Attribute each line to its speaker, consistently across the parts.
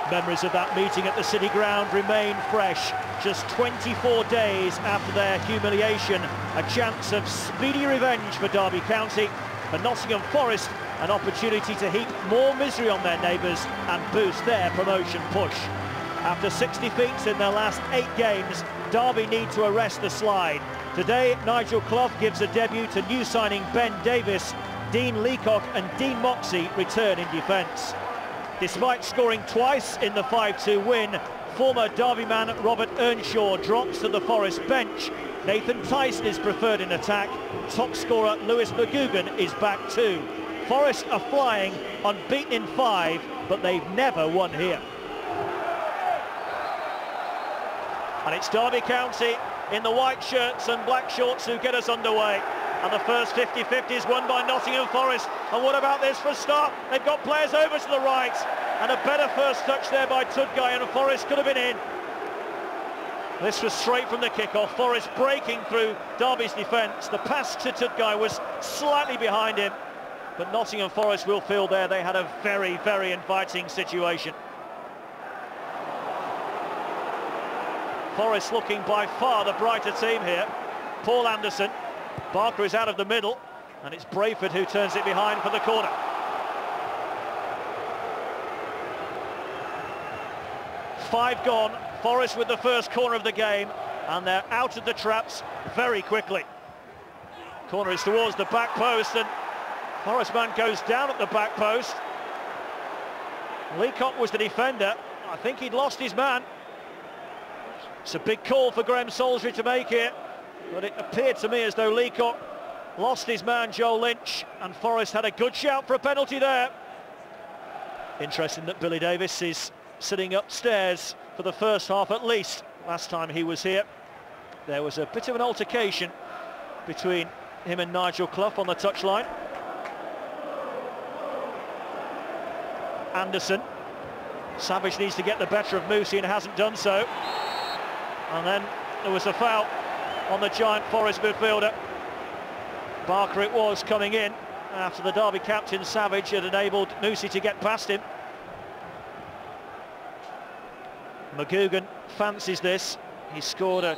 Speaker 1: Memories of that meeting at the City Ground remain fresh. Just 24 days after their humiliation, a chance of speedy revenge for Derby County. For Nottingham Forest, an opportunity to heap more misery on their neighbours and boost their promotion push. After 6 defeats in their last 8 games, Derby need to arrest the slide. Today, Nigel Clough gives a debut to new signing Ben Davies. Dean Leacock and Dean Moxey return in defence. Despite scoring twice in the 5-2 win, former Derby man Robert Earnshaw drops to the Forest bench. Nathan Tyson is preferred in attack. Top scorer Lewis McGugan is back too. Forest are flying, unbeaten in 5, but they've never won here. And it's Derby County in the white shirts and black shorts who get us underway. And the first 50-50 is won by Nottingham Forest. And what about this for a start? They've got players over to the right. And a better first touch there by Tudgai, and Forest could have been in. This was straight from the kickoff. Forest breaking through Derby's defence. The pass to Tudgai was slightly behind him. But Nottingham Forest will feel there they had a very, very inviting situation. Forest looking by far the brighter team here. Paul Anderson. Barker is out of the middle, and it's Brayford who turns it behind for the corner. Five gone. Forest with the first corner of the game, and they're out of the traps very quickly. Corner is towards the back post, and Forest man goes down at the back post. Leacock was the defender. I think he'd lost his man. It's a big call for Graham Salisbury to make here, but it appeared to me as though Leacock lost his man, Joe Lynch, and Forest had a good shout for a penalty there. Interesting that Billy Davies is sitting upstairs for the first half at least. Last time he was here, there was a bit of an altercation between him and Nigel Clough on the touchline. Anderson. Savage needs to get the better of Moussi and hasn't done so. And then there was a foul on the giant Forest midfielder. Barker it was coming in after the Derby captain Savage had enabled Moussi to get past him. McGugan fancies this. He's scored a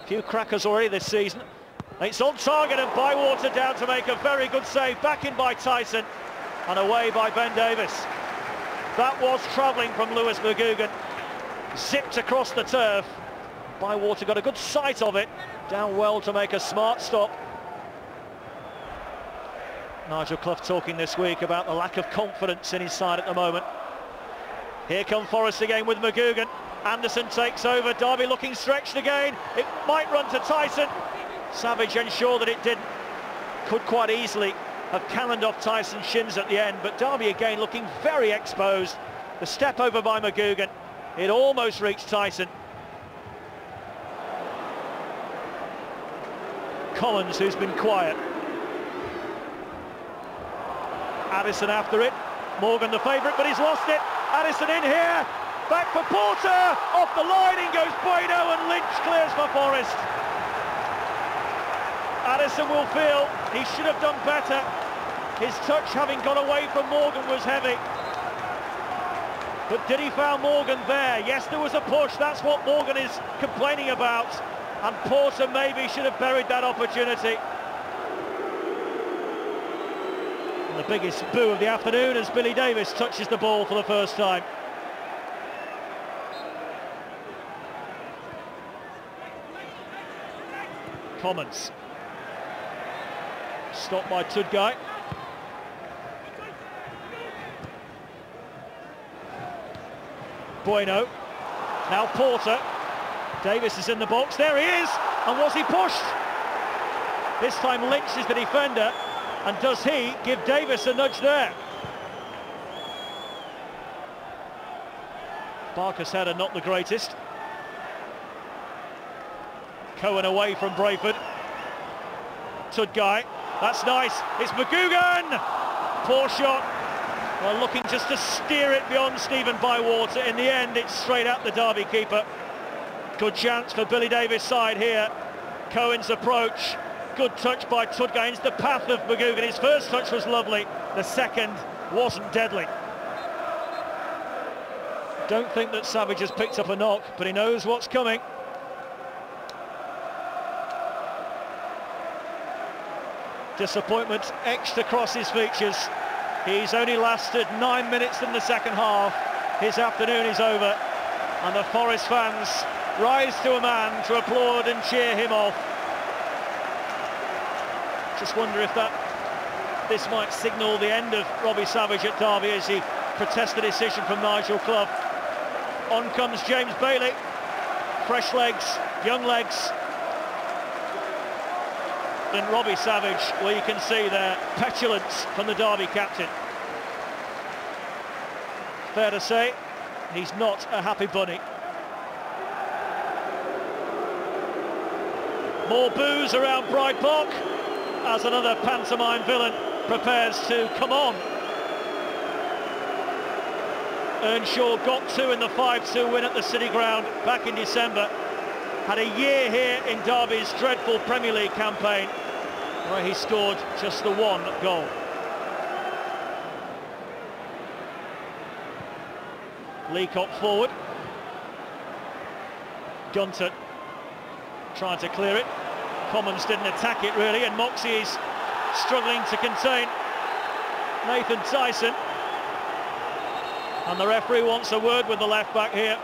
Speaker 1: few crackers already this season. It's on target, and Bywater down to make a very good save. Back in by Tyson and away by Ben Davies. That was travelling from Lewis McGugan. Zipped across the turf. Bywater got a good sight of it. Down well to make a smart stop. Nigel Clough talking this week about the lack of confidence in his side at the moment. Here come Forest again with McGugan. Anderson takes over. Derby looking stretched again. It might run to Tyson. Savage ensured that it didn't. Could quite easily have cannoned off Tyson's shins at the end, but Derby again looking very exposed. The step over by McGugan. It almost reached Tyson. Collins, who's been quiet. Addison after it. Morgan the favourite, but he's lost it. Addison in here. Back for Porter. Off the line in goes Bueno, and Lynch clears for Forest. Addison will feel he should have done better. His touch having gone away from Morgan was heavy. But did he foul Morgan there? Yes, there was a push. That's what Morgan is complaining about. And Porter maybe should have buried that opportunity. And the biggest boo of the afternoon as Billy Davies touches the ball for the first time. Commons. Stopped by Tudgai. Bueno. Now Porter. Davies is in the box. There he is. And was he pushed? This time Lynch is the defender. And does he give Davies a nudge there? Barker's header not the greatest. Cohen away from Brayford. Tudgai. That's nice. It's McGugan. Poor shot. Well, looking just to steer it beyond Stephen Bywater. In the end, it's straight at the Derby keeper. Good chance for Billy Davies' side here. Cohen's approach. Good touch by Tudgai into the path of McGugan. His first touch was lovely. The second wasn't deadly. Don't think that Savage has picked up a knock, but he knows what's coming. Disappointment etched across his features. He's only lasted 9 minutes in the second half. His afternoon is over, and the Forest fans rise to a man to applaud and cheer him off. Just wonder if this might signal the end of Robbie Savage at Derby as he protests the decision from Nigel Clough. On comes James Bailey. Fresh legs, young legs. And Robbie Savage, well, you can see there petulance from the Derby captain. Fair to say, he's not a happy bunny. More boos around Pride Park as another pantomime villain prepares to come on. Earnshaw got 2 in the 5-2 win at the City Ground back in December. Had a year here in Derby's dreadful Premier League campaign, where he scored just the 1 goal. Leacock forward. Gunter trying to clear it. Commons didn't attack it really, and Moxey is struggling to contain Nathan Tyson. And the referee wants a word with the left back here.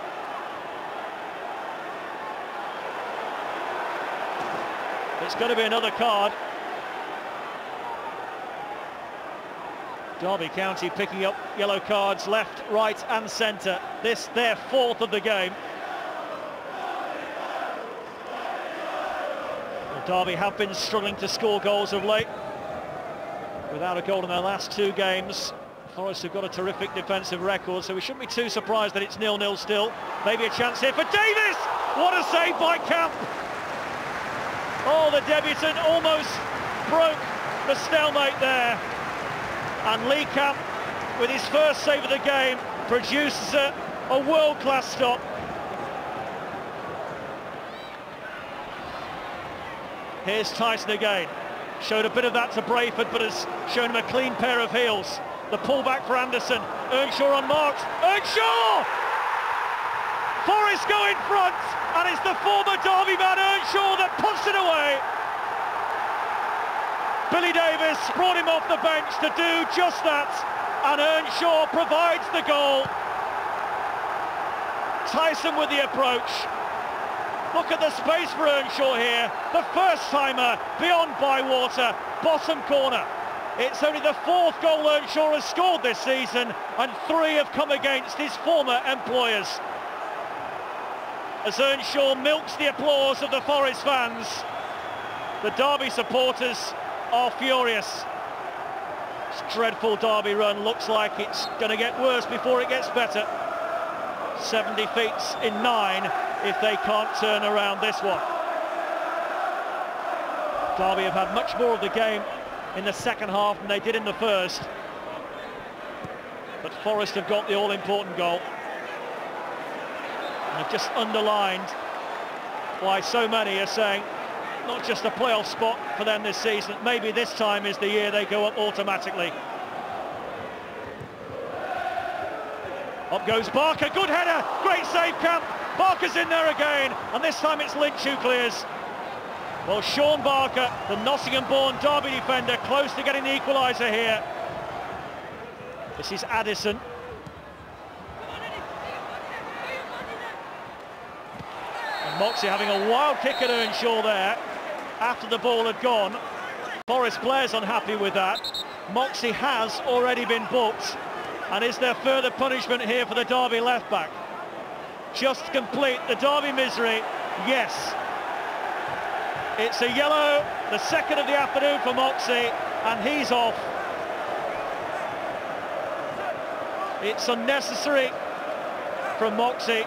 Speaker 1: It's going to be another card. Derby County picking up yellow cards left, right and centre. This their 4th of the game. Well, Derby have been struggling to score goals of late. Without a goal in their last 2 games. Forest have got a terrific defensive record, so we shouldn't be too surprised that it's 0-0 still. Maybe a chance here for Davis! What a save by Camp! Oh, the debutant almost broke the stalemate there. And Lee Camp, with his first save of the game, produces a world-class stop. Here's Tyson again. Showed a bit of that to Brayford, but has shown him a clean pair of heels. The pullback for Anderson. Earnshaw unmarked. Earnshaw! Forest go in front, and it's the former Derby man Earnshaw that puts it away. Billy Davis brought him off the bench to do just that, and Earnshaw provides the goal. Tyson with the approach. Look at the space for Earnshaw here. The first timer beyond Bywater, bottom corner. It's only the 4th goal Earnshaw has scored this season, and 3 have come against his former employers. As Earnshaw milks the applause of the Forest fans, the Derby supporters are furious. This dreadful Derby run looks like it's going to get worse before it gets better. 7 defeats in 9 if they can't turn around this one. Derby have had much more of the game in the second half than they did in the first. But Forest have got the all-important goal. And have just underlined why so many are saying not just a playoff spot for them this season, maybe this time is the year they go up automatically. Up goes Barker, good header, great save Camp. Barker's in there again, and this time it's Lynch who clears. Well, Sean Barker, the Nottingham-born Derby defender, close to getting the equaliser here. This is Addison. And Moxey having a wild kick at Earnshaw there after the ball had gone. Forest players unhappy with that. Moxey has already been booked. And is there further punishment here for the Derby left-back? Just to complete the Derby misery, yes. It's a yellow, the 2nd of the afternoon for Moxey, and he's off. It's unnecessary from Moxey.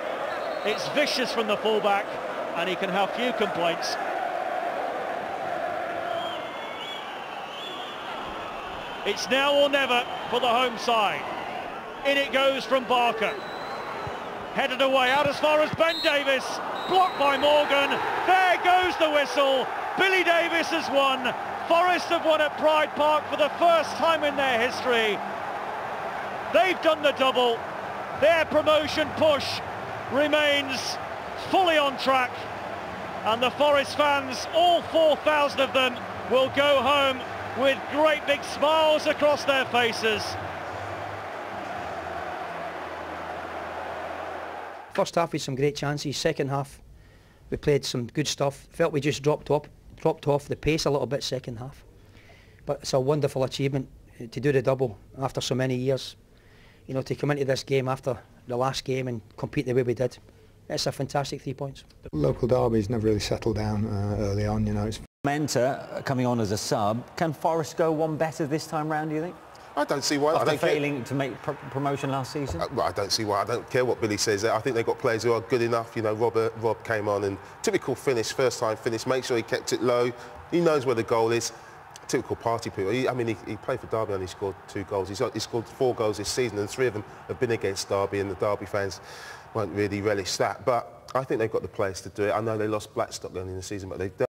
Speaker 1: It's vicious from the fullback, and he can have few complaints. It's now or never for the home side. In it goes from Barker. Headed away out as far as Ben Davis. Blocked by Morgan. There goes the whistle. Billy Davis has won. Forest have won at Pride Park for the first time in their history. They've done the double. their promotion push remains fully on track, and the Forest fans, all 4,000 of them, will go home with great big smiles across their faces.
Speaker 2: First half we had some great chances. Second half we played some good stuff. Felt we just dropped off the pace a little bit second half. But it's a wonderful achievement to do the double after so many years. You know, to come into this game after the last game and compete the way we did. It's a fantastic 3 points.
Speaker 3: Local derbies never really settled down early on, you know.
Speaker 4: Mentor coming on as a sub. Can Forest go one better this time round, do you think?
Speaker 5: I don't see why.
Speaker 4: After failing to make promotion last season?
Speaker 5: Well, I don't see why. I don't care what Billy says. I think they've got players who are good enough. You know, Rob came on and typical finish, first time finish, make sure he kept it low. He knows where the goal is. Typical party people. He played for Derby and he scored 2 goals. He scored 4 goals this season, and 3 of them have been against Derby, and the Derby fans won't really relish that. But I think they've got the players to do it. I know they lost Blackstock early in the season, but they've done